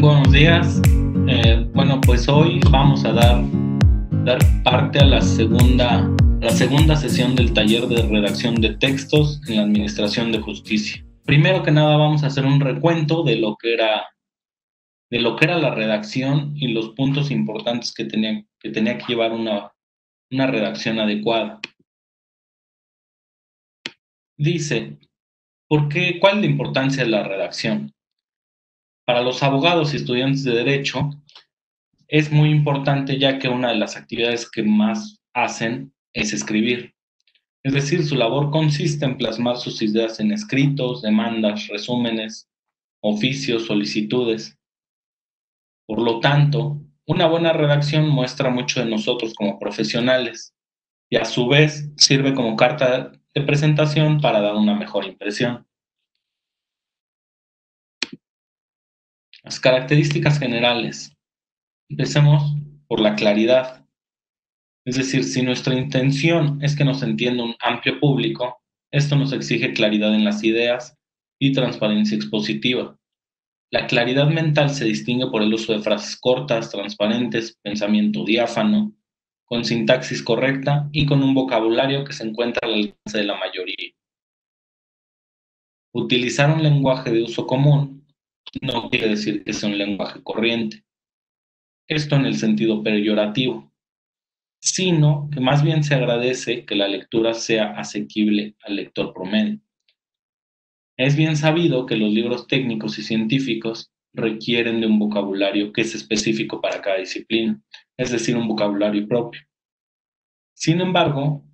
Buenos días. Bueno, pues hoy vamos a dar parte a la segunda sesión del taller de redacción de textos en la Administración de Justicia. Primero que nada vamos a hacer un recuento de lo que era la redacción y los puntos importantes que tenía que llevar una redacción adecuada. Dice, ¿cuál es la importancia de la redacción? Para los abogados y estudiantes de Derecho, es muy importante ya que una de las actividades que más hacen es escribir. Es decir, su labor consiste en plasmar sus ideas en escritos, demandas, resúmenes, oficios, solicitudes. Por lo tanto, una buena redacción muestra mucho de nosotros como profesionales y a su vez sirve como carta de presentación para dar una mejor impresión. Las características generales. Empecemos por la claridad. Es decir, si nuestra intención es que nos entienda un amplio público, esto nos exige claridad en las ideas y transparencia expositiva. La claridad mental se distingue por el uso de frases cortas, transparentes, pensamiento diáfano, con sintaxis correcta y con un vocabulario que se encuentra al alcance de la mayoría. Utilizar un lenguaje de uso común no quiere decir que sea un lenguaje corriente. Esto en el sentido peyorativo, sino que más bien se agradece que la lectura sea asequible al lector promedio. Es bien sabido que los libros técnicos y científicos requieren de un vocabulario que es específico para cada disciplina, es decir, un vocabulario propio. Sin embargo,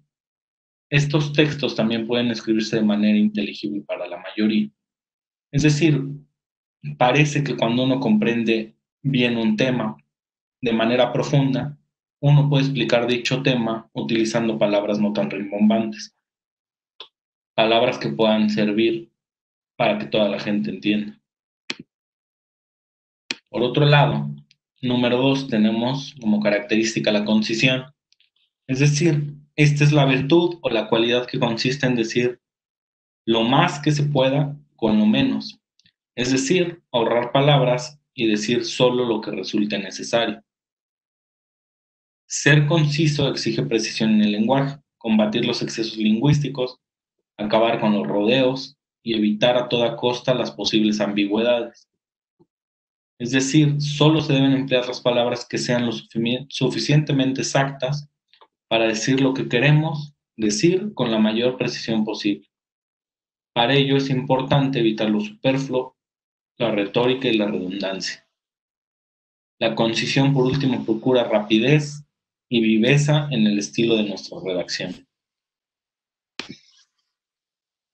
estos textos también pueden escribirse de manera inteligible para la mayoría. Es decir, parece que cuando uno comprende bien un tema de manera profunda, uno puede explicar dicho tema utilizando palabras no tan rimbombantes, palabras que puedan servir para que toda la gente entienda. Por otro lado, número 2, tenemos como característica la concisión. Es decir, esta es la virtud o la cualidad que consiste en decir lo más que se pueda con lo menos. Es decir, ahorrar palabras y decir solo lo que resulte necesario. Ser conciso exige precisión en el lenguaje, combatir los excesos lingüísticos, acabar con los rodeos y evitar a toda costa las posibles ambigüedades. Es decir, solo se deben emplear las palabras que sean lo suficientemente exactas para decir lo que queremos decir con la mayor precisión posible. Para ello es importante evitar lo superfluo, la retórica y la redundancia. La concisión, por último, procura rapidez y viveza en el estilo de nuestra redacción.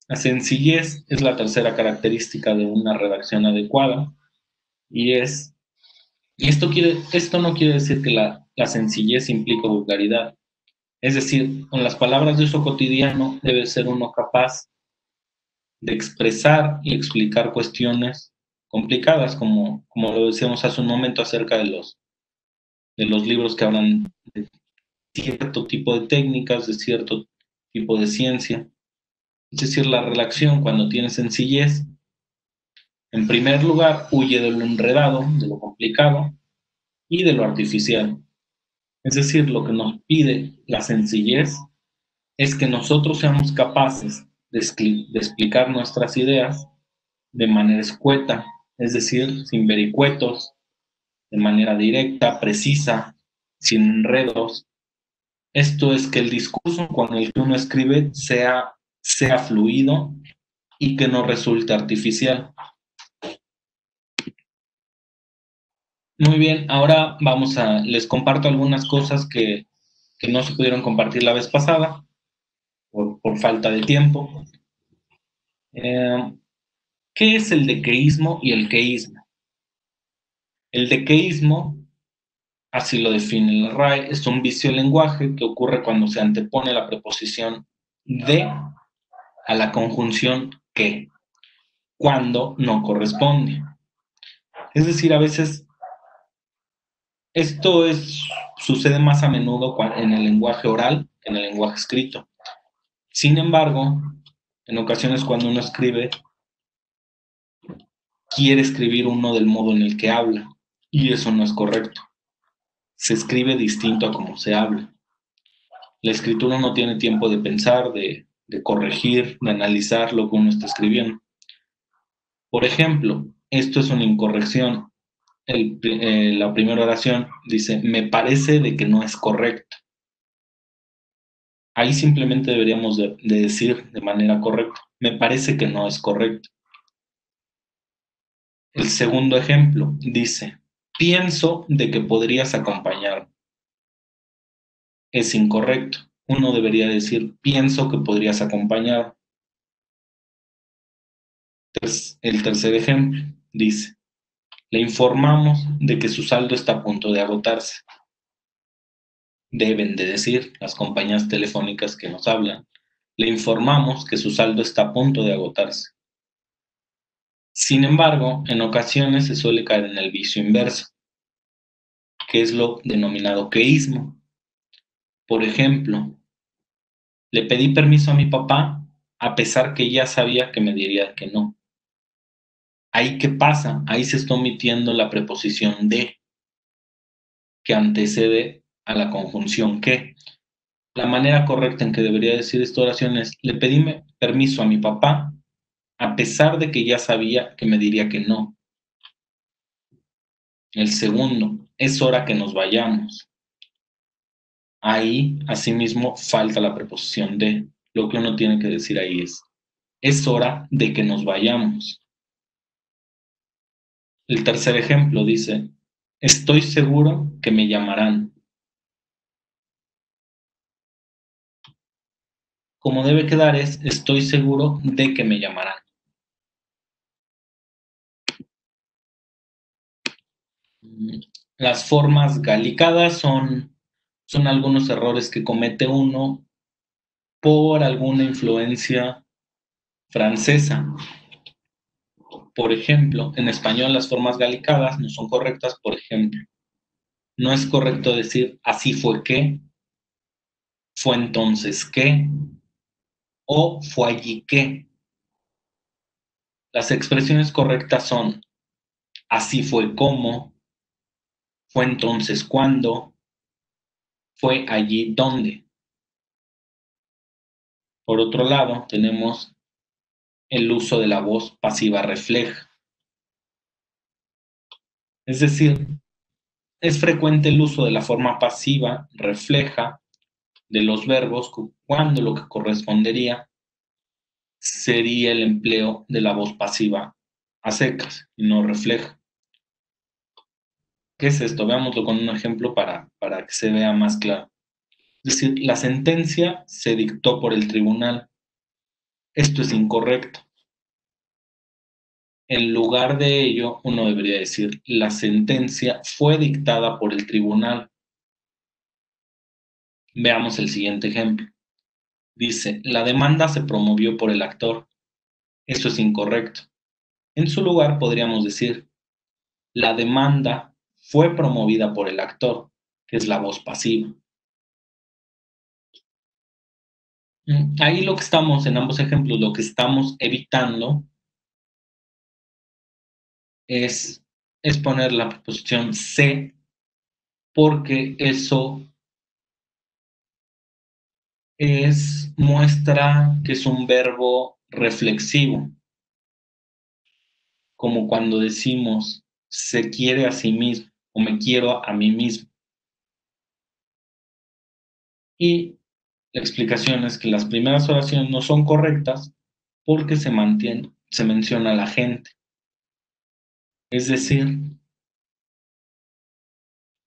La sencillez es la tercera característica de una redacción adecuada y esto no quiere decir que la sencillez implica vulgaridad. Es decir, con las palabras de uso cotidiano debe ser uno capaz de expresar y explicar cuestiones complicadas, como lo decíamos hace un momento acerca de los libros que hablan de cierto tipo de técnicas, de cierto tipo de ciencia. Es decir, la redacción, cuando tiene sencillez, en primer lugar, huye de lo enredado, de lo complicado y de lo artificial. Es decir, lo que nos pide la sencillez es que nosotros seamos capaces de explicar nuestras ideas de manera escueta, es decir, sin vericuetos, de manera directa, precisa, sin enredos. Esto es que el discurso con el que uno escribe sea fluido y que no resulte artificial. Muy bien, ahora les comparto algunas cosas que no se pudieron compartir la vez pasada por falta de tiempo. ¿Qué es el dequeísmo y el queísmo? El dequeísmo, así lo define la RAE, es un vicio del lenguaje que ocurre cuando se antepone la preposición de a la conjunción que, cuando no corresponde. Es decir, a veces esto sucede más a menudo en el lenguaje oral que en el lenguaje escrito. Sin embargo, en ocasiones cuando uno escribe, quiere escribir uno del modo en el que habla, y eso no es correcto. Se escribe distinto a como se habla. La escritura no tiene tiempo de pensar, de corregir, de analizar lo que uno está escribiendo. Por ejemplo, esto es una incorrección. La primera oración dice, me parece de que no es correcto. Ahí simplemente deberíamos de decir de manera correcta, me parece que no es correcto. El segundo ejemplo dice, pienso de que podrías acompañarme. Es incorrecto. Uno debería decir, pienso que podrías acompañarme. El tercer ejemplo dice, le informamos de que su saldo está a punto de agotarse. Deben de decir las compañías telefónicas que nos hablan, le informamos que su saldo está a punto de agotarse. Sin embargo, en ocasiones se suele caer en el vicio inverso, que es lo denominado queísmo. Por ejemplo, le pedí permiso a mi papá a pesar que ya sabía que me diría que no. ¿Ahí qué pasa? Ahí se está omitiendo la preposición de, que antecede a la conjunción que. La manera correcta en que debería decir esta oración es, le pedí permiso a mi papá a pesar de que ya sabía que me diría que no. El segundo, es hora que nos vayamos. Ahí, asimismo, falta la preposición de. Lo que uno tiene que decir ahí es hora de que nos vayamos. El tercer ejemplo dice, estoy seguro que me llamarán. Como debe quedar es, estoy seguro de que me llamarán. Las formas galicadas son algunos errores que comete uno por alguna influencia francesa. Por ejemplo, en español las formas galicadas no son correctas. Por ejemplo, no es correcto decir así fue que, fue entonces que o fue allí que. Las expresiones correctas son así fue como, fue entonces cuando, fue allí donde. Por otro lado, tenemos el uso de la voz pasiva refleja. Es decir, es frecuente el uso de la forma pasiva refleja de los verbos cuando lo que correspondería sería el empleo de la voz pasiva a secas y no refleja. ¿Qué es esto? Veámoslo con un ejemplo para que se vea más claro. Es decir, la sentencia se dictó por el tribunal. Esto es incorrecto. En lugar de ello, uno debería decir, la sentencia fue dictada por el tribunal. Veamos el siguiente ejemplo. Dice, la demanda se promovió por el actor. Esto es incorrecto. En su lugar podríamos decir, la demanda fue promovida por el actor, que es la voz pasiva. Ahí lo que estamos, en ambos ejemplos, lo que estamos evitando es poner la preposición se, porque eso muestra que es un verbo reflexivo, como cuando decimos se quiere a sí mismo o me quiero a mí mismo. Y la explicación es que las primeras oraciones no son correctas porque se menciona a la gente. Es decir,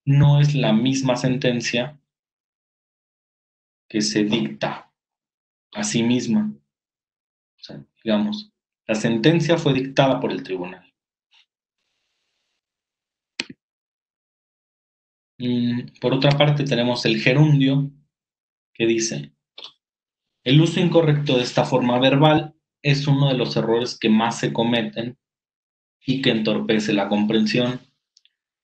no es la misma sentencia que se dicta a sí misma. O sea, digamos, la sentencia fue dictada por el tribunal. Por otra parte, tenemos el gerundio que dice, el uso incorrecto de esta forma verbal es uno de los errores que más se cometen y que entorpece la comprensión.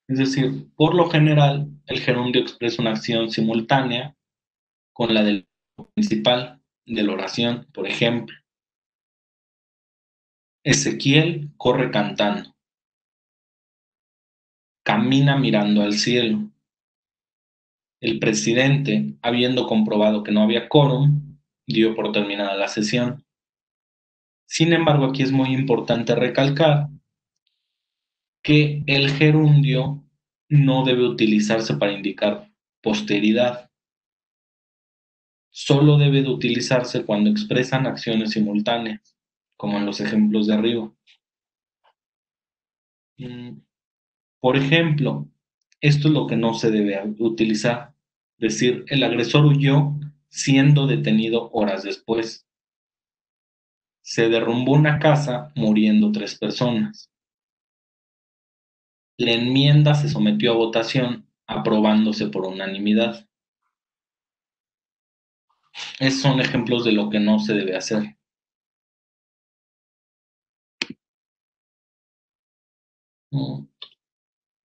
Es decir, por lo general, el gerundio expresa una acción simultánea con la del principal de la oración. Por ejemplo, Ezequiel corre cantando. camina mirando al cielo. El presidente, habiendo comprobado que no había quórum, dio por terminada la sesión. Sin embargo, aquí es muy importante recalcar que el gerundio no debe utilizarse para indicar posteridad. Solo debe de utilizarse cuando expresan acciones simultáneas, como en los ejemplos de arriba. Por ejemplo, esto es lo que no se debe utilizar. Decir, el agresor huyó siendo detenido horas después. Se derrumbó una casa muriendo 3 personas. La enmienda se sometió a votación, aprobándose por unanimidad. Esos son ejemplos de lo que no se debe hacer.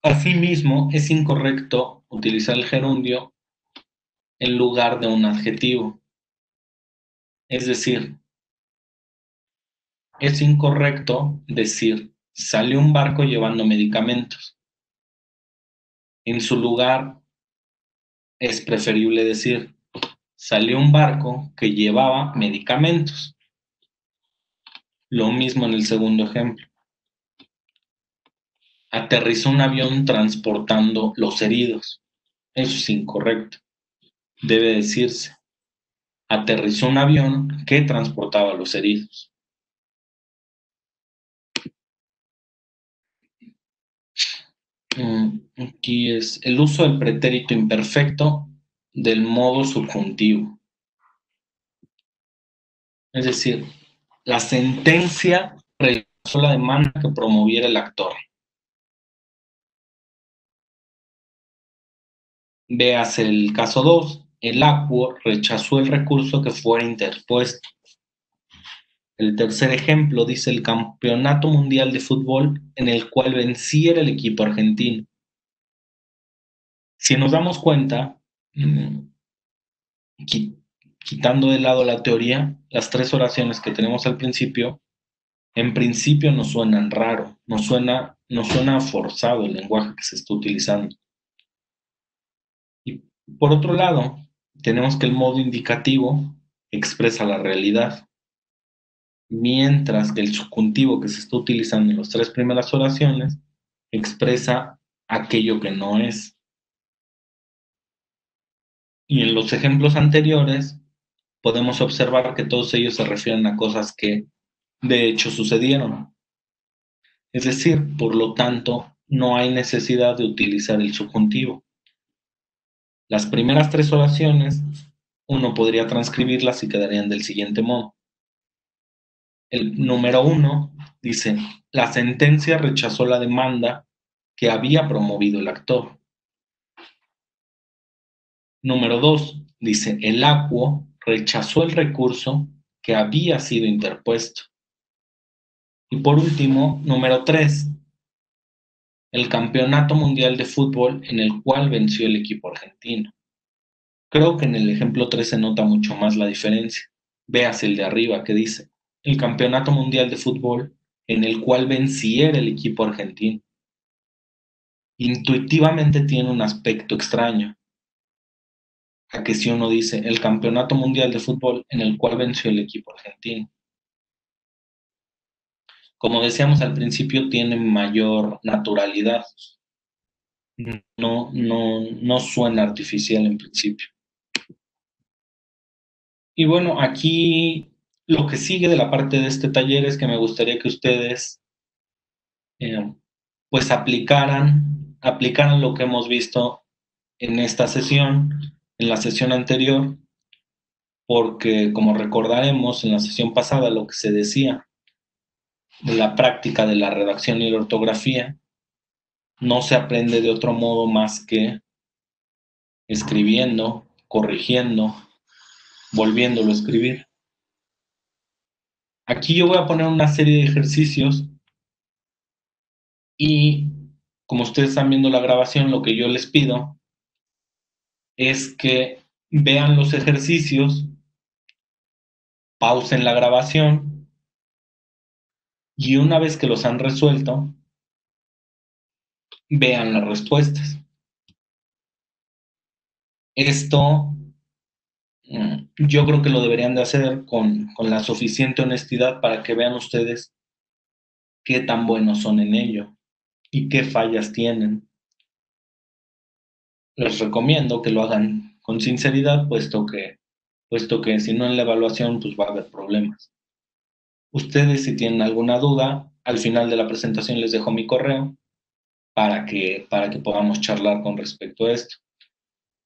Asimismo, es incorrecto utilizar el gerundio en lugar de un adjetivo. Es decir, es incorrecto decir, salió un barco llevando medicamentos. En su lugar, es preferible decir, salió un barco que llevaba medicamentos. Lo mismo en el segundo ejemplo. Aterrizó un avión transportando los heridos. Eso es incorrecto. Debe decirse, aterrizó un avión que transportaba a los heridos. Aquí es el uso del pretérito imperfecto del modo subjuntivo. Es decir, la sentencia rechazó la demanda que promoviera el actor. Veas el caso 2. El acuo rechazó el recurso que fuera interpuesto. El tercer ejemplo dice el campeonato mundial de fútbol en el cual venciera el equipo argentino. Si nos damos cuenta, quitando de lado la teoría, las 3 oraciones que tenemos al principio, en principio nos suenan raro, nos suena forzado el lenguaje que se está utilizando. Y por otro lado, tenemos que el modo indicativo expresa la realidad, mientras que el subjuntivo que se está utilizando en las 3 primeras oraciones expresa aquello que no es. Y en los ejemplos anteriores podemos observar que todos ellos se refieren a cosas que de hecho sucedieron. Es decir, por lo tanto, no hay necesidad de utilizar el subjuntivo. Las primeras 3 oraciones, uno podría transcribirlas y quedarían del siguiente modo. El número 1 dice, la sentencia rechazó la demanda que había promovido el actor. Número 2 dice, el acuo rechazó el recurso que había sido interpuesto. Y por último, número 3, el campeonato mundial de fútbol en el cual venció el equipo argentino. Creo que en el ejemplo 3 se nota mucho más la diferencia. Veas el de arriba que dice, el campeonato mundial de fútbol en el cual venciera el equipo argentino. Intuitivamente tiene un aspecto extraño, a que si uno dice el campeonato mundial de fútbol en el cual venció el equipo argentino. Como decíamos al principio, tiene mayor naturalidad. No suena artificial en principio. Y bueno, aquí lo que sigue de la parte de este taller es que me gustaría que ustedes pues aplicaran lo que hemos visto en esta sesión, en la sesión anterior, porque como recordaremos en la sesión pasada lo que se decía de la práctica de la redacción y la ortografía, no se aprende de otro modo más que escribiendo, corrigiendo, volviéndolo a escribir. Aquí yo voy a poner una serie de ejercicios y como ustedes están viendo la grabación, lo que yo les pido es que vean los ejercicios, pausen la grabación y una vez que los han resuelto, vean las respuestas. Esto yo creo que lo deberían de hacer con la suficiente honestidad para que vean ustedes qué tan buenos son en ello y qué fallas tienen. Les recomiendo que lo hagan con sinceridad, puesto que si no en la evaluación, pues va a haber problemas. Ustedes, si tienen alguna duda, al final de la presentación les dejo mi correo para que podamos charlar con respecto a esto.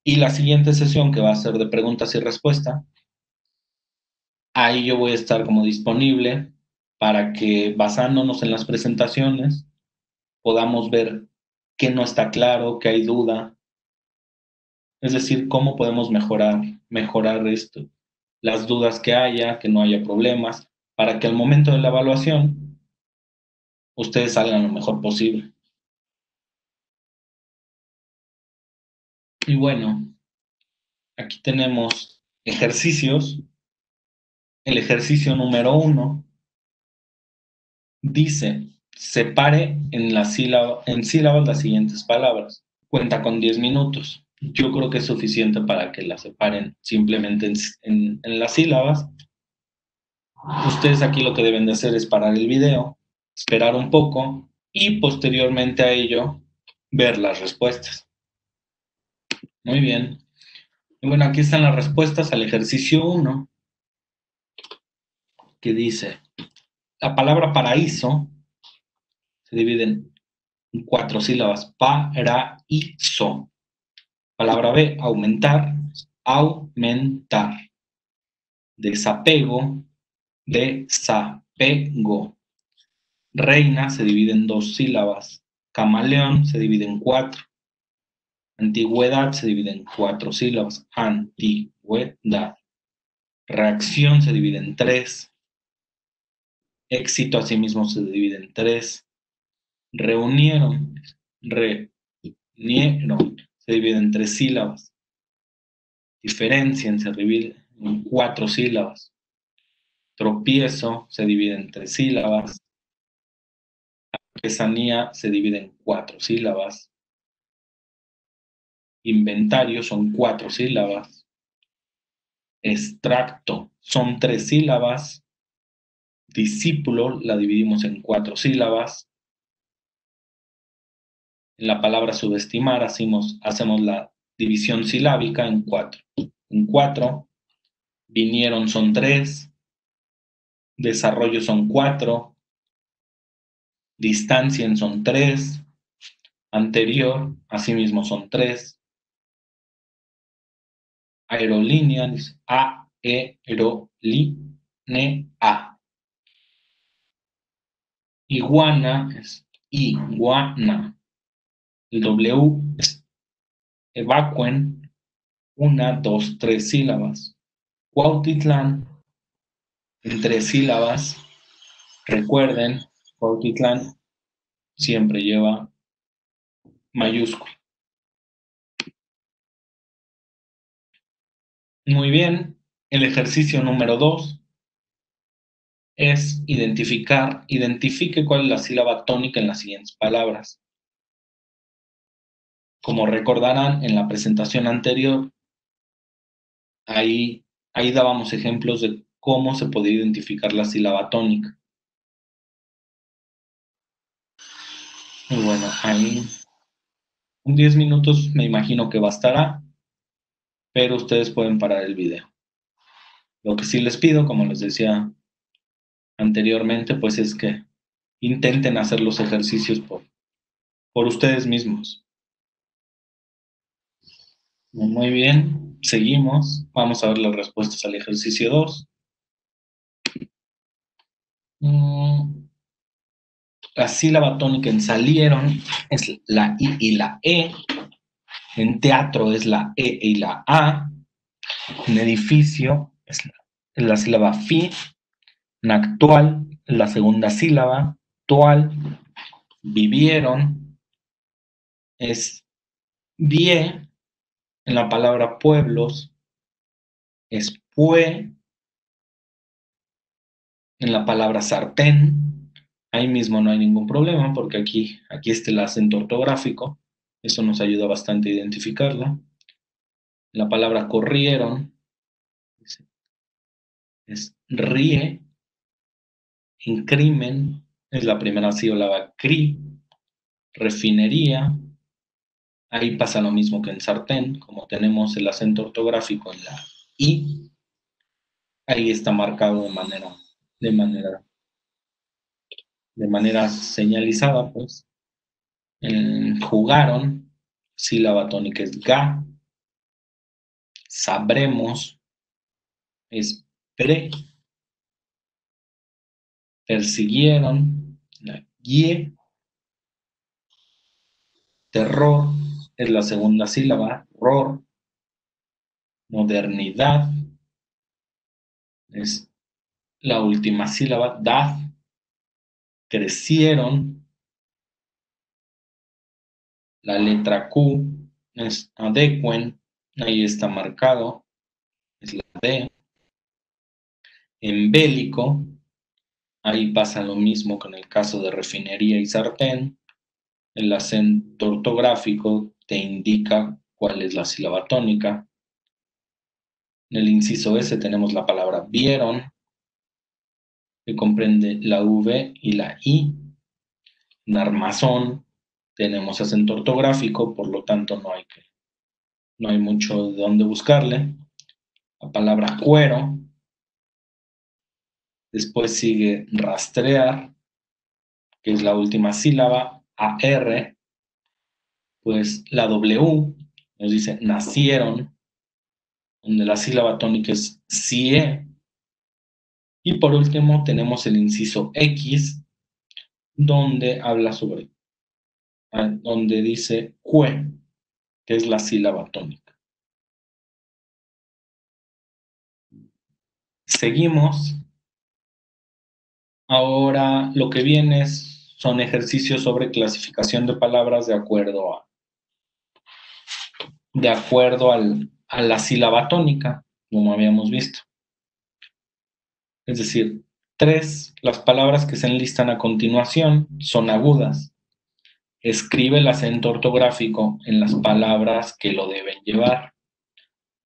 Y la siguiente sesión, que va a ser de preguntas y respuestas, ahí yo voy a estar como disponible para que, basándonos en las presentaciones, podamos ver qué no está claro, qué hay duda. Es decir, cómo podemos mejorar esto, las dudas que haya, que no haya problemas, para que al momento de la evaluación ustedes salgan lo mejor posible. Y bueno, aquí tenemos ejercicios. El ejercicio número 1 dice: separe en sílabas las siguientes palabras. Cuenta con 10 minutos. Yo creo que es suficiente para que las separen simplemente en las sílabas. Ustedes aquí lo que deben de hacer es parar el video, esperar un poco y posteriormente a ello ver las respuestas. Muy bien. Y bueno, aquí están las respuestas al ejercicio 1, que dice: la palabra paraíso se divide en 4 sílabas. Paraíso. Palabra B, aumentar. Aumentar. Desapego. Desapego. Reina se divide en 2 sílabas. Camaleón se divide en 4. Antigüedad se divide en 4 sílabas. Antigüedad. Reacción se divide en 3. Éxito asimismo se divide en 3. Reunieron. Reunieron se divide en 3 sílabas. Diferencien se divide en 4 sílabas. Tropiezo se divide en 3 sílabas. Artesanía se divide en 4 sílabas. Inventario son 4 sílabas. Extracto son 3 sílabas. Discípulo la dividimos en 4 sílabas. En la palabra subestimar hacemos la división silábica en 4. En 4. Vinieron son 3. Desarrollo son 4. Distancien son 3. Anterior, asimismo son 3. Aerolínea, aerolínea. Iguana es iguana. El W es evacuen, 1, 2, 3 sílabas. Cuautitlán en 3 sílabas. Recuerden, Cuautitlán siempre lleva mayúscula. Muy bien, el ejercicio número 2 es identifique cuál es la sílaba tónica en las siguientes palabras. Como recordarán en la presentación anterior, ahí dábamos ejemplos de cómo se podía identificar la sílaba tónica. Y bueno, ahí en 10 minutos me imagino que bastará, pero ustedes pueden parar el video. Lo que sí les pido, como les decía anteriormente, pues es que intenten hacer los ejercicios por ustedes mismos. Muy bien, seguimos. Vamos a ver las respuestas al ejercicio 2. La sílaba tónica en salieron es la I y la E. En teatro es la E y la A. En edificio es la sílaba fi. En actual, la segunda sílaba, tual. Vivieron es vie. En la palabra pueblos es pue. En la palabra sartén Ahí mismo no hay ningún problema porque aquí está el acento ortográfico. Eso nos ayuda bastante a identificarla. La palabra corrieron es ríe. En crimen es la primera sílaba cri. Refinería. Ahí pasa lo mismo que en sartén. Como tenemos el acento ortográfico en la i, ahí está marcado de manera, de manera señalizada, pues. Jugaron, sílaba tónica es ga. Sabremos es pre. Persiguieron, la guie. Terror es la segunda sílaba, ror. Modernidad es la última sílaba, dad. Crecieron, la letra Q es adecuen, ahí está marcado, es la D. En bélico, ahí pasa lo mismo que en el caso de refinería y sartén. El acento ortográfico te indica cuál es la sílaba tónica. En el inciso S tenemos la palabra vieron, que comprende la V y la I. En armazón tenemos acento ortográfico, por lo tanto no hay mucho de dónde buscarle. La palabra cuero. Después sigue rastrear, que es la última sílaba, AR. Pues la W nos dice nacieron, donde la sílaba tónica es CIE. Y por último tenemos el inciso X, donde habla sobre, donde dice cue, que es la sílaba tónica. Seguimos. Ahora lo que viene son ejercicios sobre clasificación de palabras de acuerdo a la sílaba tónica, como habíamos visto. Es decir, 3, las palabras que se enlistan a continuación son agudas. Escribe el acento ortográfico en las palabras que lo deben llevar.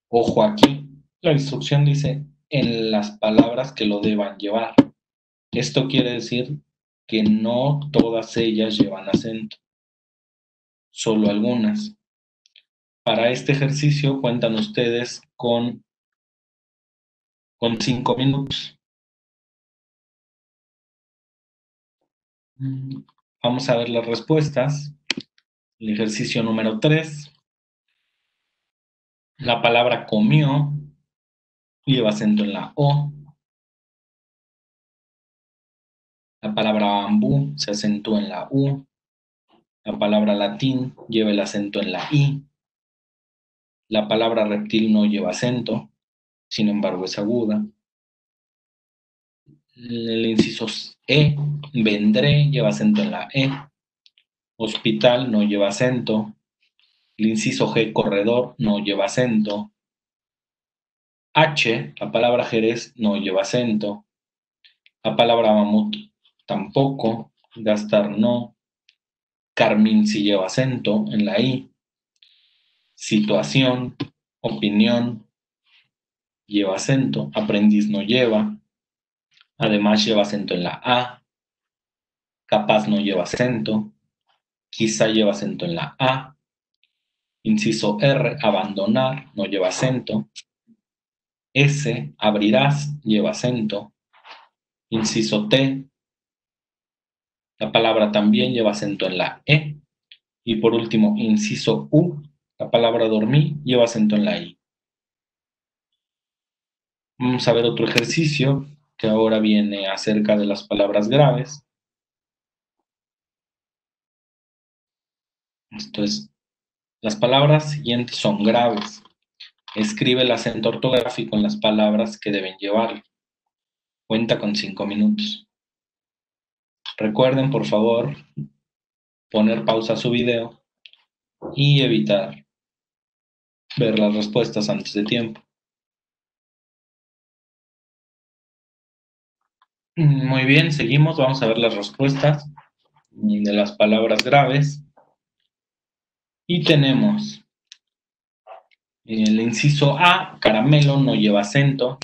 Ojo aquí, la instrucción dice en las palabras que lo deban llevar. Esto quiere decir que no todas ellas llevan acento, solo algunas. Para este ejercicio cuentan ustedes con 5 minutos. Vamos a ver las respuestas. El ejercicio número 3. La palabra comió lleva acento en la O. La palabra bambú se acentúa en la U. La palabra latín lleva el acento en la I. La palabra reptil no lleva acento, sin embargo es aguda. El inciso E, vendré, lleva acento en la E. Hospital no lleva acento. El inciso G, corredor, no lleva acento. H, la palabra Jerez, no lleva acento. La palabra mamut tampoco. Gastar no. Carmín sí lleva acento en la I. Situación, opinión, lleva acento. Aprendiz no lleva. Además lleva acento en la A. Capaz no lleva acento. Quizá lleva acento en la A. Inciso R, abandonar, no lleva acento. S, abrirás, lleva acento. Inciso T, la palabra también lleva acento en la E. Y por último, inciso U, la palabra dormí, lleva acento en la I. Vamos a ver otro ejercicio que ahora viene acerca de las palabras graves. Esto es, las palabras siguientes son graves. Escribe el acento ortográfico en las palabras que deben llevar. Cuenta con 5 minutos. Recuerden, por favor, poner pausa a su video y evitar ver las respuestas antes de tiempo. Muy bien, seguimos. Vamos a ver las respuestas de las palabras graves. Y tenemos el inciso A, caramelo, no lleva acento.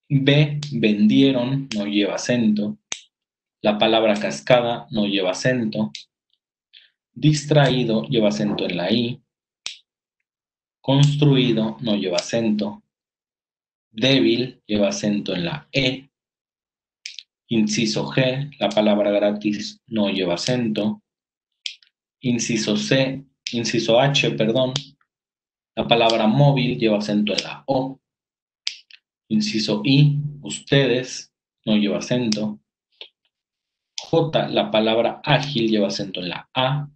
B, vendieron, no lleva acento. La palabra cascada no lleva acento. Distraído lleva acento en la I. Construido no lleva acento. Débil lleva acento en la E. Inciso G, la palabra gratis no lleva acento. Inciso H, perdón, la palabra móvil lleva acento en la O. Inciso I, ustedes, no lleva acento. J, la palabra ágil lleva acento en la A.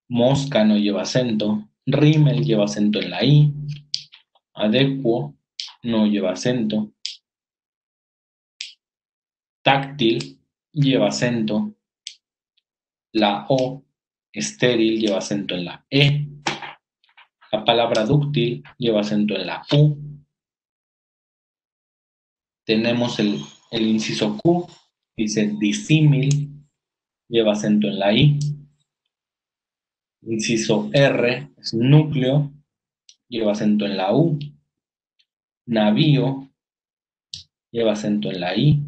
Mosca no lleva acento. Rímel lleva acento en la I. Adecuo no lleva acento. Táctil lleva acento. La O, estéril, lleva acento en la E. La palabra dúctil lleva acento en la U. Tenemos el inciso Q, dice disímil, lleva acento en la I. Inciso R es núcleo, lleva acento en la U. Navío, lleva acento en la I.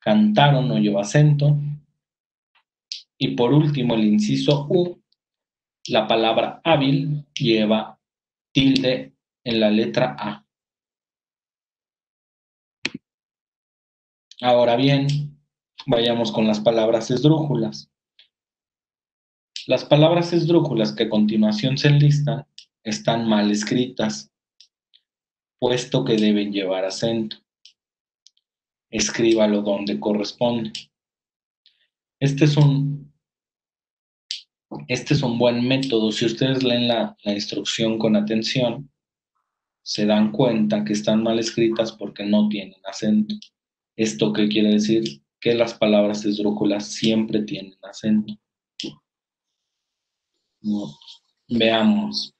Cantaron no lleva acento. Y por último, el inciso U, la palabra hábil lleva tilde en la letra A. Ahora bien, vayamos con las palabras esdrújulas. Las palabras esdrújulas que a continuación se enlistan están mal escritas, puesto que deben llevar acento. Escríbalo donde corresponde. Este es un buen método. Si ustedes leen la instrucción con atención, se dan cuenta que están mal escritas porque no tienen acento. ¿Esto qué quiere decir? Que las palabras esdrújulas siempre tienen acento. Veamos.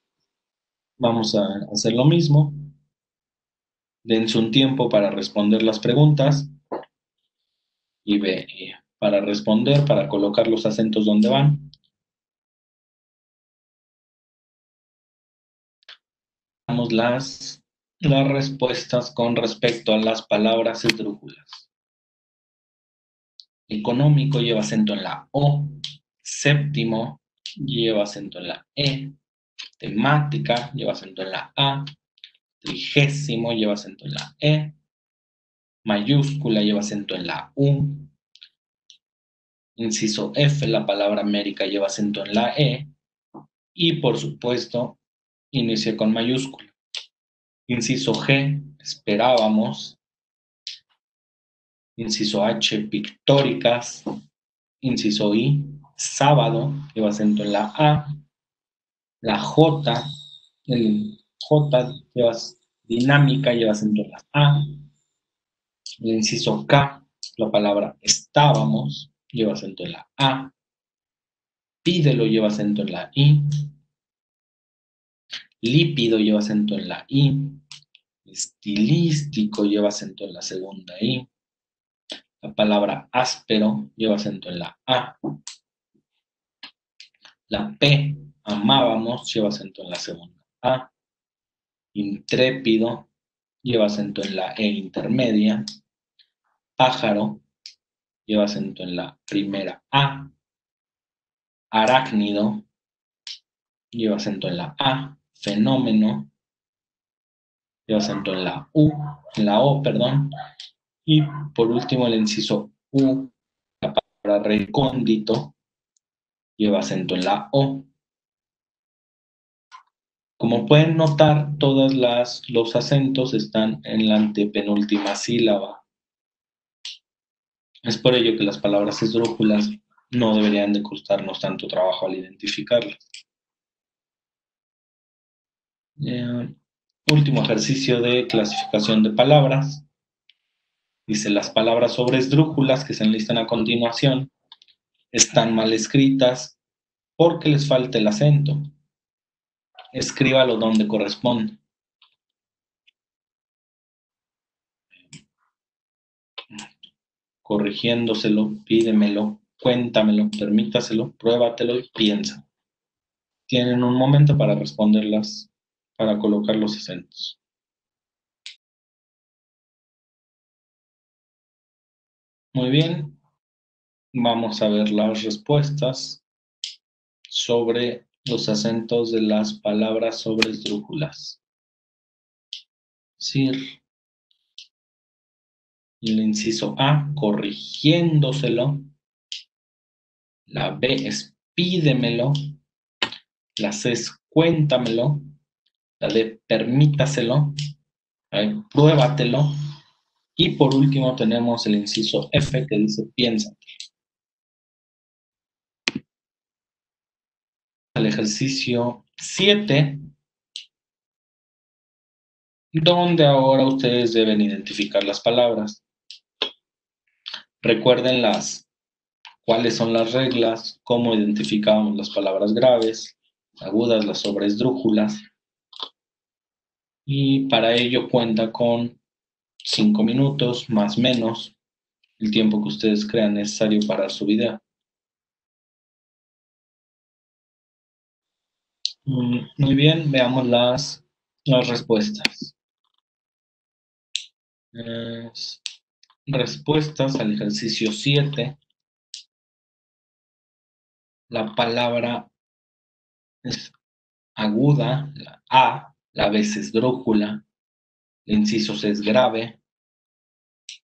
Vamos a hacer lo mismo. Dense un tiempo para responder las preguntas y para responder, para colocar los acentos donde van. Damos las respuestas con respecto a las palabras esdrújulas. Económico lleva acento en la O. Séptimo lleva acento en la E. Temática lleva acento en la A. Trigésimo lleva acento en la E. Mayúscula lleva acento en la U. Inciso F, la palabra América lleva acento en la E. Y por supuesto, inicia con mayúscula. Inciso G, esperábamos. Inciso H, pictóricas. Inciso I, sábado, lleva acento en la A. La J, el J lleva dinámica, lleva acento en la A. El inciso K, la palabra estábamos, lleva acento en la A. Pídelo lleva acento en la I. Lípido lleva acento en la I. Estilístico lleva acento en la segunda I. La palabra áspero lleva acento en la A. La P, amábamos, lleva acento en la segunda A. Intrépido lleva acento en la E intermedia. Pájaro lleva acento en la primera A. Arácnido lleva acento en la A. Fenómeno lleva acento en la U, en la O, perdón. Y por último el inciso U, la palabra recóndito, lleva acento en la O. Como pueden notar, todos los acentos están en la antepenúltima sílaba. Es por ello que las palabras esdrújulas no deberían de costarnos tanto trabajo al identificarlas. Último ejercicio de clasificación de palabras. Dice, las palabras sobre esdrújulas que se enlistan a continuación están mal escritas porque les falta el acento. Escríbalo donde corresponde. corrigiéndoselo, pídemelo, cuéntamelo, permítaselo, pruébatelo y piensa. Tienen un momento para responderlas, para colocar los acentos. Muy bien, vamos a ver las respuestas sobre los acentos de las palabras sobresdrújulas. Sir. El inciso A, corrigiéndoselo. La B es pídemelo. La C es cuéntamelo. La D, permítaselo. Pruébatelo. Y por último tenemos el inciso F que dice piensa. Al ejercicio 7, donde ahora ustedes deben identificar las palabras. Recuerden cuáles son las reglas, cómo identificamos las palabras graves, agudas, las sobresdrújulas. Y para ello cuenta con 5 minutos, más o menos, el tiempo que ustedes crean necesario para su video. Muy bien, veamos las respuestas. Respuestas al ejercicio 7. La palabra es aguda, la A, la B es esdrújula, el inciso C es grave,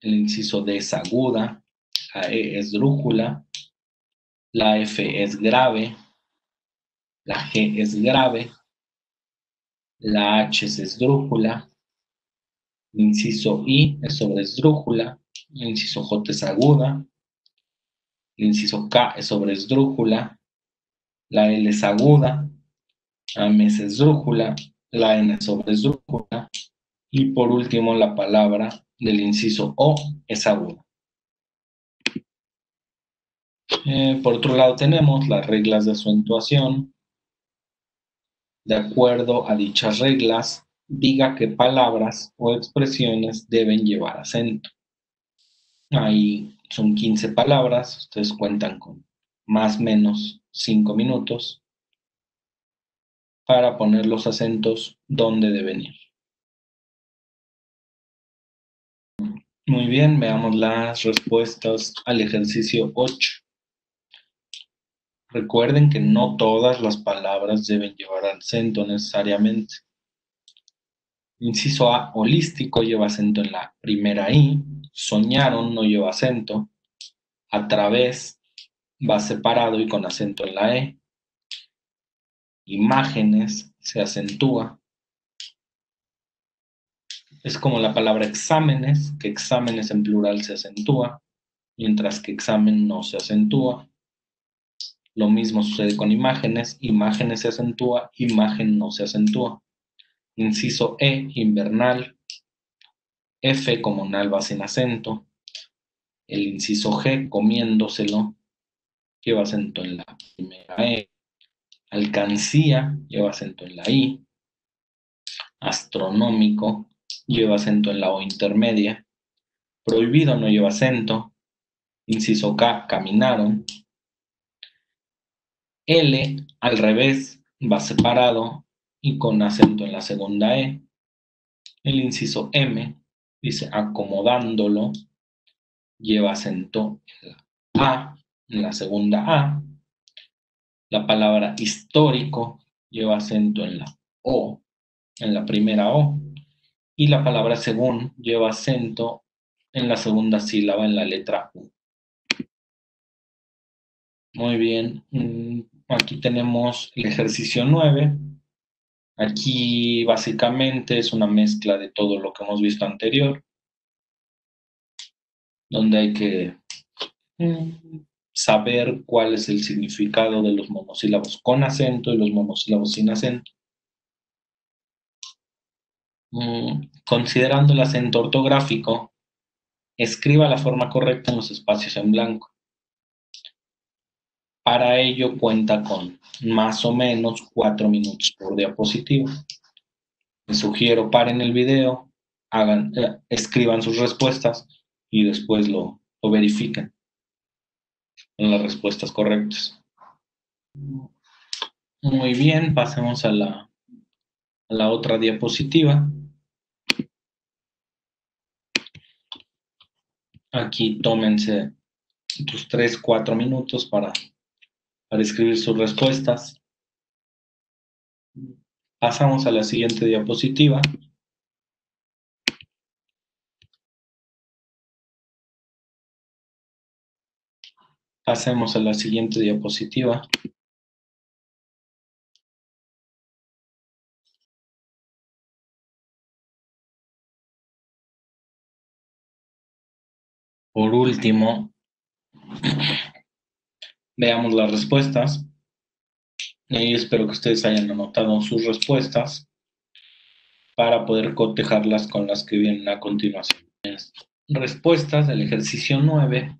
el inciso D es aguda, la E es esdrújula, la F es grave, la G es grave, la H es esdrújula, el inciso I es sobresdrújula, el inciso J es aguda, el inciso K es sobresdrújula, la L es aguda, la M es esdrújula, la N es sobresdrújula, y por último la palabra del inciso O es aguda. Por otro lado tenemos las reglas de acentuación. De acuerdo a dichas reglas, diga qué palabras o expresiones deben llevar acento. Ahí son 15 palabras, ustedes cuentan con más o menos 5 minutos para poner los acentos donde deben ir. Muy bien, veamos las respuestas al ejercicio 8. Recuerden que no todas las palabras deben llevar acento necesariamente. Inciso A, holístico, lleva acento en la primera I. Soñaron, no lleva acento. A través, va separado y con acento en la E. Imágenes, se acentúa. Es como la palabra exámenes, que exámenes en plural se acentúa, mientras que examen no se acentúa. Lo mismo sucede con imágenes, imágenes se acentúa, imagen no se acentúa. Inciso E, invernal. F, comunal, va sin acento. El inciso G, comiéndoselo, lleva acento en la primera E. Alcancía, lleva acento en la I. Astronómico, lleva acento en la O intermedia. Prohibido no lleva acento. Inciso K, caminaron. L, al revés, va separado y con acento en la segunda E. El inciso M, dice acomodándolo, lleva acento en la A, en la segunda A. La palabra histórico lleva acento en la O, en la primera O. Y la palabra según lleva acento en la segunda sílaba, en la letra U. Muy bien. Aquí tenemos el ejercicio 9. Aquí básicamente es una mezcla de todo lo que hemos visto anterior, donde hay que saber cuál es el significado de los monosílabos con acento y los monosílabos sin acento. Considerando el acento ortográfico, escriba la forma correcta en los espacios en blanco. Para ello cuenta con más o menos 4 minutos por diapositiva. Les sugiero paren el video, escriban sus respuestas y después lo o verifiquen en las respuestas correctas. Muy bien, pasemos a la otra diapositiva. Aquí tómense tus 3-4 minutos para escribir sus respuestas. Pasamos a la siguiente diapositiva. Pasemos a la siguiente diapositiva. Por último, veamos las respuestas. Y espero que ustedes hayan anotado sus respuestas para poder cotejarlas con las que vienen a continuación. Respuestas del ejercicio 9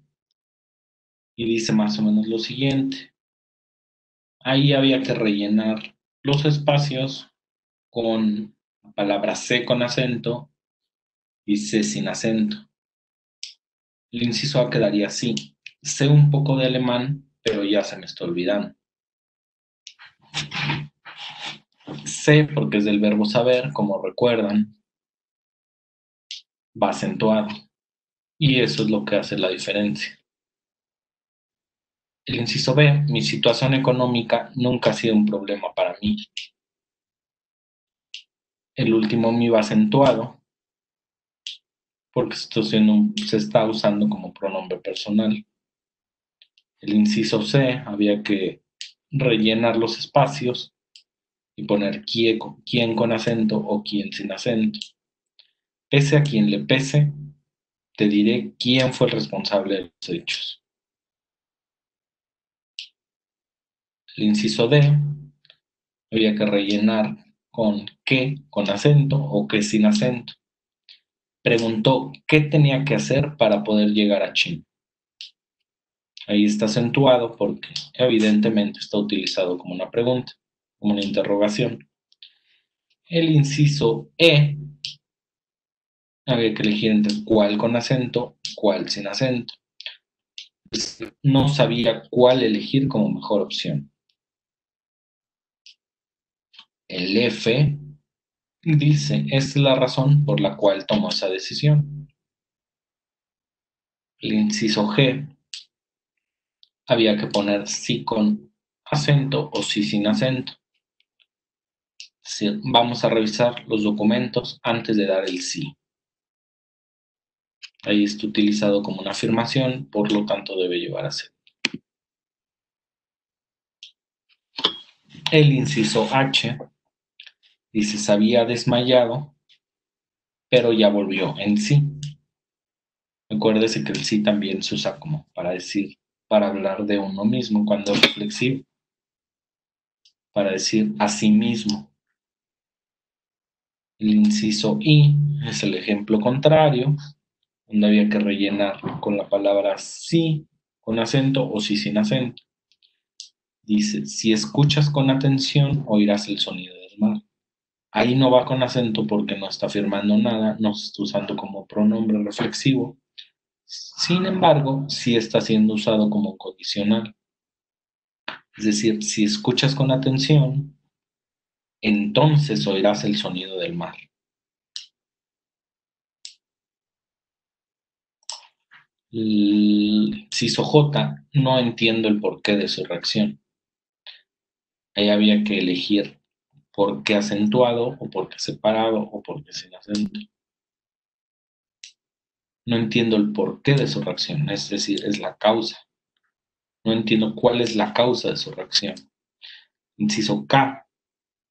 y dice más o menos lo siguiente. Ahí había que rellenar los espacios con la palabra C con acento y C sin acento. El inciso A quedaría así. Sé un poco de alemán, pero ya se me está olvidando. Sé, porque es del verbo saber, como recuerdan, va acentuado. Y eso es lo que hace la diferencia. El inciso B, mi situación económica nunca ha sido un problema para mí. El último mi va acentuado, porque se está usando como pronombre personal. El inciso C, había que rellenar los espacios y poner quién con acento o quién sin acento. Pese a quien le pese, te diré quién fue el responsable de los hechos. El inciso D, había que rellenar con qué con acento o qué sin acento. Preguntó qué tenía que hacer para poder llegar a China. Ahí está acentuado porque evidentemente está utilizado como una pregunta, como una interrogación. El inciso E, había que elegir entre cuál con acento, cuál sin acento. Pues no sabía cuál elegir como mejor opción. El F dice, es la razón por la cual tomó esa decisión. El inciso G, había que poner sí con acento o sí sin acento. Es decir, vamos a revisar los documentos antes de dar el sí. Ahí está utilizado como una afirmación, por lo tanto debe llevar a ser. El inciso H dice, se había desmayado, pero ya volvió en sí. Acuérdese que el sí también se usa como para decir, para hablar de uno mismo cuando es reflexivo, para decir a sí mismo. El inciso I es el ejemplo contrario, donde había que rellenar con la palabra sí con acento o sí sin acento. Dice, si escuchas con atención, oirás el sonido del mar. Ahí no va con acento porque no está afirmando nada, no se está usando como pronombre reflexivo. Sin embargo, sí está siendo usado como condicional. Es decir, si escuchas con atención, entonces oirás el sonido del mar. El inciso J, no entiendo el porqué de su reacción. Ahí había que elegir por qué acentuado o por qué separado o por qué sin acento. No entiendo el porqué de su reacción, es decir, es la causa. No entiendo cuál es la causa de su reacción. Inciso K,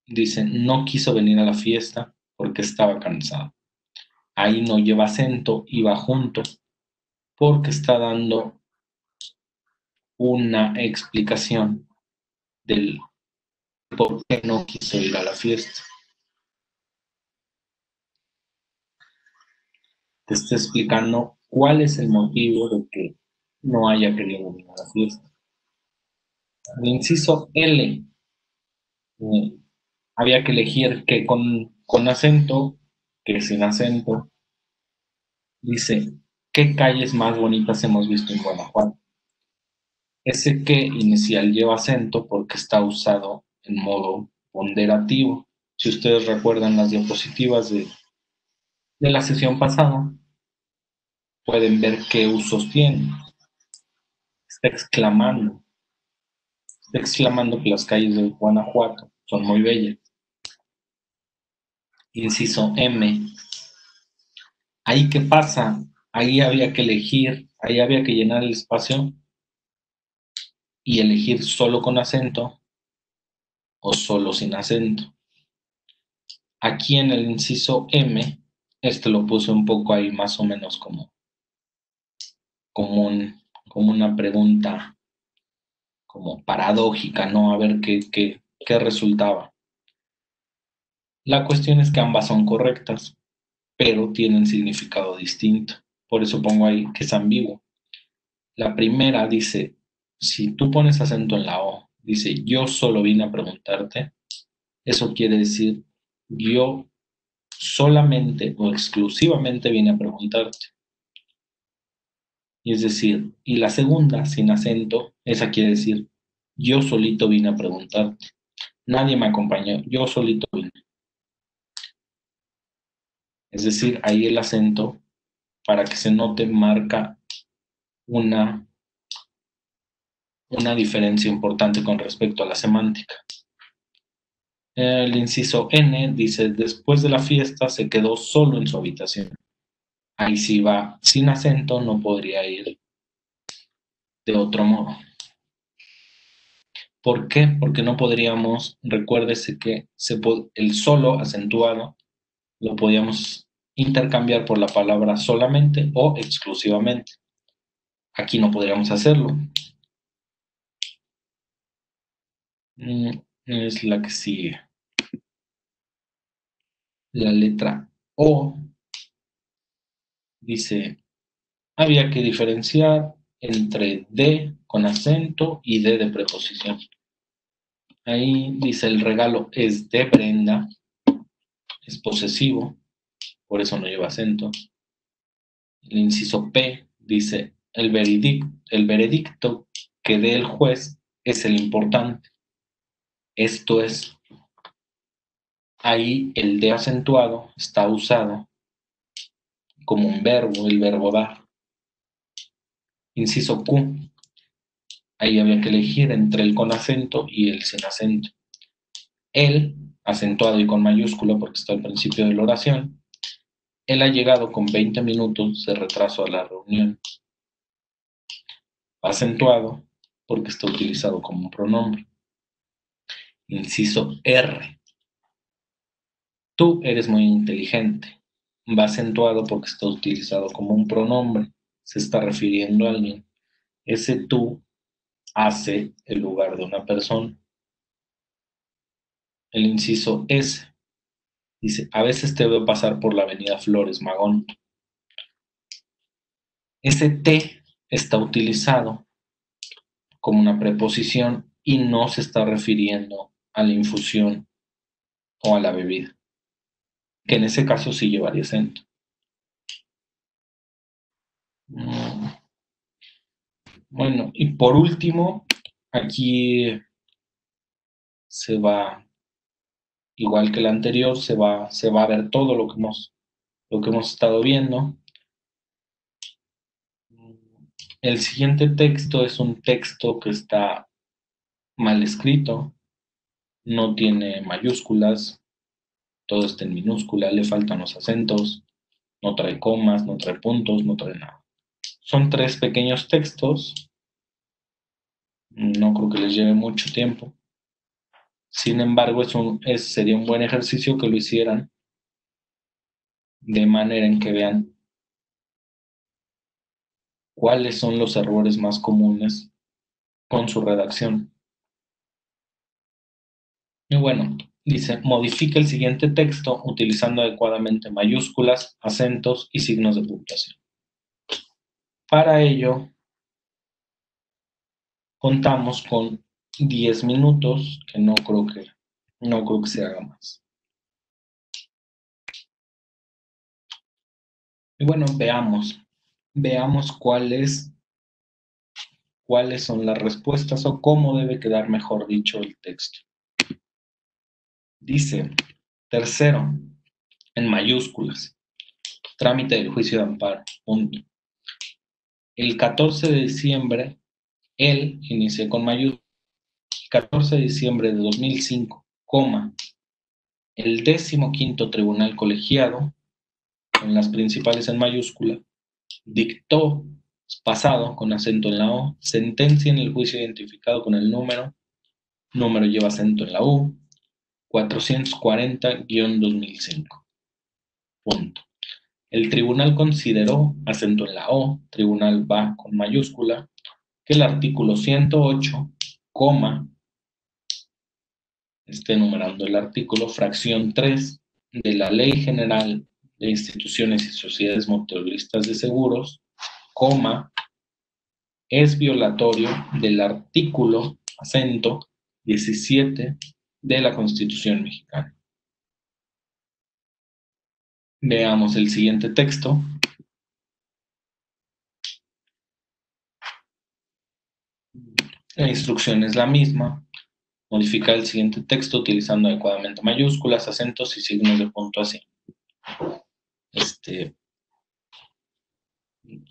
dice, no quiso venir a la fiesta porque estaba cansado. Ahí no lleva acento y va junto porque está dando una explicación del por qué no quiso ir a la fiesta. Te está explicando cuál es el motivo de que no haya querido venir a la fiesta. El inciso L, había que elegir que con acento, que sin acento. Dice, ¿Qué calles más bonitas hemos visto en Guanajuato? Ese que inicial lleva acento porque está usado en modo ponderativo. Si ustedes recuerdan las diapositivas de la sesión pasada, pueden ver qué usos tiene. Está exclamando que las calles de Guanajuato son muy bellas. Inciso M. ¿Ahí qué pasa? Ahí había que elegir, ahí había que llenar el espacio y elegir solo con acento o solo sin acento. Aquí en el inciso M, lo puse un poco ahí más o menos como una pregunta como paradójica, ¿no? A ver qué resultaba. La cuestión es que ambas son correctas, pero tienen significado distinto. Por eso pongo ahí que es ambiguo. La primera dice, si tú pones acento en la O, dice, yo solo vine a preguntarte, eso quiere decir, yo solamente o exclusivamente vine a preguntarte. Y es decir, y la segunda, sin acento, esa quiere decir, yo solito vine a preguntarte. Nadie me acompañó, yo solito vine. Es decir, ahí el acento, para que se note, marca una diferencia importante con respecto a la semántica. El inciso N dice, después de la fiesta se quedó solo en su habitación. Ahí sí va sin acento, no podría ir de otro modo. ¿Por qué? Porque no podríamos, recuérdese que el solo acentuado lo podíamos intercambiar por la palabra solamente o exclusivamente. Aquí no podríamos hacerlo. Es la que sigue. La letra O dice, había que diferenciar entre D con acento y D de preposición. Ahí dice, el regalo es de Brenda, es posesivo, por eso no lleva acento. El inciso P dice, el veredicto que dé el juez es el importante. Esto es, ahí el D acentuado está usado como un verbo, el verbo dar. Inciso Q, ahí había que elegir entre el con acento y el sin acento. El, acentuado y con mayúscula porque está al principio de la oración, él ha llegado con 20 minutos de retraso a la reunión. Acentuado porque está utilizado como un pronombre. Inciso R. Tú eres muy inteligente. Va acentuado porque está utilizado como un pronombre. Se está refiriendo a alguien. Ese tú hace el lugar de una persona. El inciso S dice, a veces te veo pasar por la avenida Flores Magón. Ese T está utilizado como una preposición y no se está refiriendo a la infusión o a la bebida, que en ese caso sí llevaría acento. Bueno, y por último, aquí se va, igual que el anterior, se va a ver todo lo que hemos estado viendo. El siguiente texto es un texto que está mal escrito, no tiene mayúsculas, todo está en minúscula, le faltan los acentos, no trae comas, no trae puntos, no trae nada. Son 3 pequeños textos, no creo que les lleve mucho tiempo. Sin embargo, sería un buen ejercicio que lo hicieran de manera en que vean cuáles son los errores más comunes con su redacción. Y bueno, dice, modifica el siguiente texto utilizando adecuadamente mayúsculas, acentos y signos de puntuación. Para ello, contamos con 10 minutos, que no creo que se haga más. Y bueno, veamos. veamos cuáles son las respuestas o cómo debe quedar, mejor dicho, el texto. Dice, tercero, en mayúsculas, trámite del juicio de amparo, punto. El 14 de diciembre, él inició con mayúsculas. 14 de diciembre de 2005, el 15º Tribunal Colegiado, con las principales en mayúscula, dictó, pasado con acento en la O, sentencia en el juicio identificado con el número lleva acento en la U, 440-2005. Punto. El tribunal consideró, acento en la O, tribunal va con mayúscula, que el artículo 108, esté numerando el artículo, fracción 3 de la Ley General de Instituciones y Sociedades Mutualistas de Seguros, es violatorio del artículo, acento, 17 de la Constitución Mexicana. Veamos el siguiente texto. La instrucción es la misma. Modificar el siguiente texto utilizando adecuadamente mayúsculas, acentos y signos de puntuación.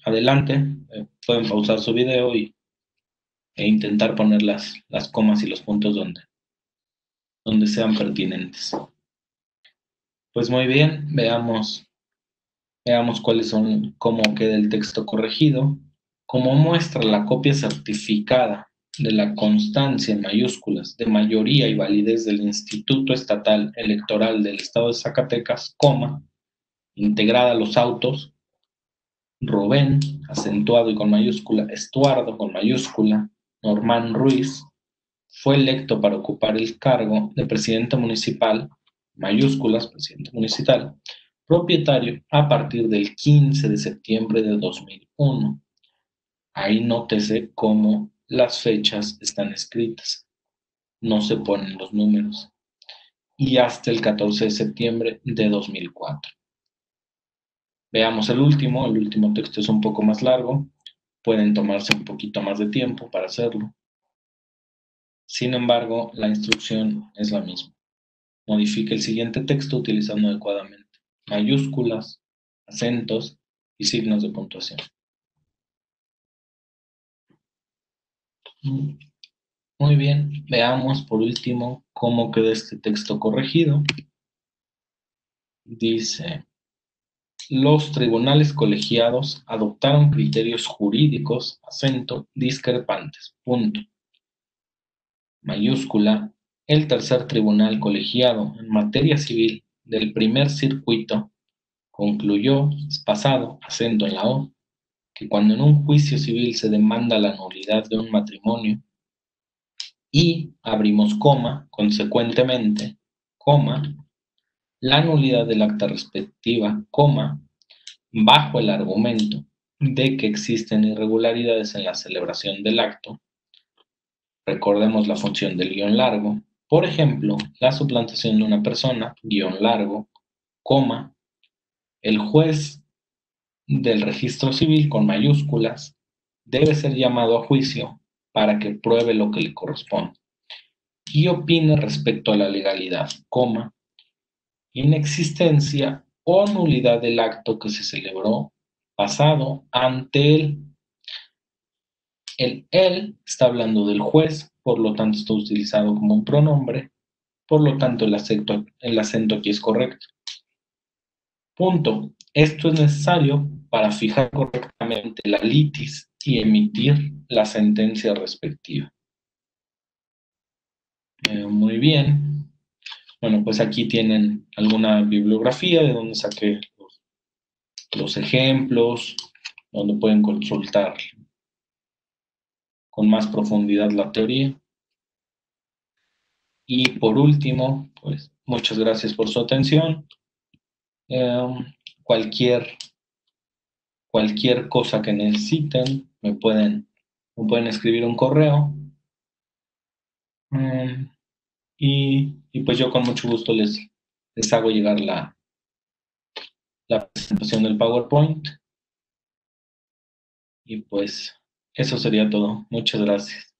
Adelante, pueden pausar su video e intentar poner las comas y los puntos donde sean pertinentes. Pues muy bien, veamos cómo queda el texto corregido. Como muestra la copia certificada de la constancia en mayúsculas de mayoría y validez del Instituto Estatal Electoral del Estado de Zacatecas, integrada a los autos, Rubén, acentuado y con mayúscula, Estuardo con mayúscula, Normán Ruiz, fue electo para ocupar el cargo de presidente municipal, mayúsculas, presidente municipal, propietario a partir del 15 de septiembre de 2001. Ahí nótese cómo las fechas están escritas, no se ponen los números, y hasta el 14 de septiembre de 2004. Veamos el último texto es un poco más largo, pueden tomarse un poquito más de tiempo para hacerlo. Sin embargo, la instrucción es la misma. Modifique el siguiente texto utilizando adecuadamente mayúsculas, acentos y signos de puntuación. Muy bien, veamos por último cómo queda este texto corregido. Dice, los tribunales colegiados adoptaron criterios jurídicos, acento, discrepantes, punto. Mayúscula, el tercer tribunal colegiado en materia civil del primer circuito concluyó, pasado, acento en la O, que cuando en un juicio civil se demanda la nulidad de un matrimonio y, abrimos coma, consecuentemente, la nulidad del acta respectiva, bajo el argumento de que existen irregularidades en la celebración del acto, recordemos la función del guión largo, por ejemplo, la suplantación de una persona, guión largo, el juez del registro civil con mayúsculas debe ser llamado a juicio para que pruebe lo que le corresponde y opine respecto a la legalidad, inexistencia o nulidad del acto que se celebró pasado ante él. El él está hablando del juez, por lo tanto está utilizado como un pronombre, por lo tanto el acento aquí es correcto. Punto. Esto es necesario para fijar correctamente la litis y emitir la sentencia respectiva. Muy bien. Bueno, pues aquí tienen alguna bibliografía de donde saqué los ejemplos, donde pueden consultar con más profundidad la teoría. Y por último, pues muchas gracias por su atención. Cualquier cosa que necesiten, me pueden escribir un correo. Y pues yo con mucho gusto les hago llegar la presentación del PowerPoint Y pues eso sería todo. Muchas gracias.